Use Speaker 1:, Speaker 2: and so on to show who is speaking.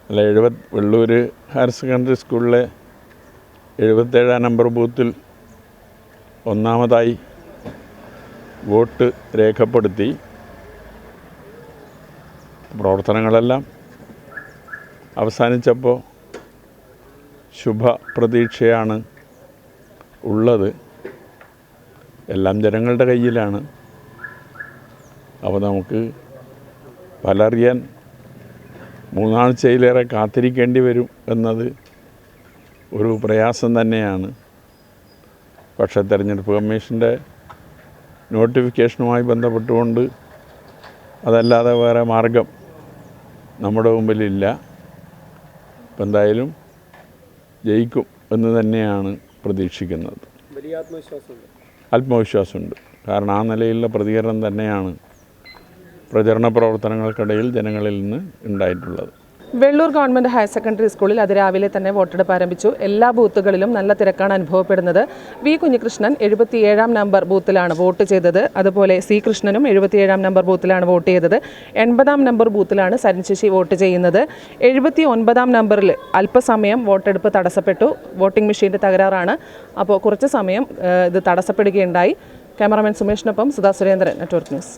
Speaker 1: അല്ല, Vellur higher secondary സ്കൂളിലെ 77 number ബൂത്തിൽ ഒന്നാമതായി വോട്ട് രേഖപ്പെടുത്തി. പ്രവർത്തനങ്ങളെല്ലാം അവസാനിച്ചപ്പോൾ ശുഭപ്രതീക്ഷയാണ് ഉള്ളത്. എല്ലാം ജനങ്ങളുടെ കയ്യിലാണ്. അപ്പോൾ നമുക്ക് ഫലറിയാൻ 3 ആഴ്ചയിലേറെ കാത്തിരിക്കേണ്ടി വരും എന്നത് ഒരു പ്രയാസം തന്നെയാണ്. പക്ഷേ തെരഞ്ഞെടുപ്പ് കമ്മീഷൻ്റെ നോട്ടിഫിക്കേഷനുമായി ബന്ധപ്പെട്ടുകൊണ്ട് അതല്ലാതെ വേറെ മാർഗം നമ്മുടെ മുമ്പിലില്ല. ഇപ്പം എന്തായാലും ജയിക്കും എന്ന് തന്നെയാണ് പ്രതീക്ഷിക്കുന്നത്.
Speaker 2: വലിയ
Speaker 1: ആത്മവിശ്വാസമുണ്ട്. കാരണം ആ നിലയിലുള്ള പ്രതികരണം തന്നെയാണ് പ്രചരണ പ്രവർത്തനങ്ങൾക്കിടയിൽ ജനങ്ങളിൽ നിന്ന് ഉണ്ടായിട്ടുള്ളത്.
Speaker 3: വെള്ളൂർ ഗവൺമെൻറ് ഹയർ സെക്കൻഡറി സ്കൂളിൽ അതിരാവിലെ തന്നെ വോട്ടെടുപ്പ് ആരംഭിച്ചു. എല്ലാ ബൂത്തുകളിലും നല്ല തിരക്കാണ് അനുഭവപ്പെടുന്നത്. വി കുഞ്ഞികൃഷ്ണൻ 77 നമ്പർ ബൂത്തിലാണ് വോട്ട് ചെയ്തത്. അതുപോലെ സി കൃഷ്ണനും 77 നമ്പർ ബൂത്തിലാണ് വോട്ട് ചെയ്തത്. 80 നമ്പർ ബൂത്തിലാണ് സരിൻ ശശി വോട്ട് ചെയ്യുന്നത്. 79 നമ്പറിൽ അല്പസമയം വോട്ടെടുപ്പ് തടസ്സപ്പെട്ടു. വോട്ടിംഗ് മെഷീൻ്റെ തകരാറാണ്. അപ്പോൾ കുറച്ച് സമയം ഇത് തടസ്സപ്പെടുകയുണ്ടായി. ക്യാമറാമാൻ സുമേഷിനൊപ്പം സുധാ സുരേന്ദ്രൻ, നെറ്റ്വർക്ക് ന്യൂസ്.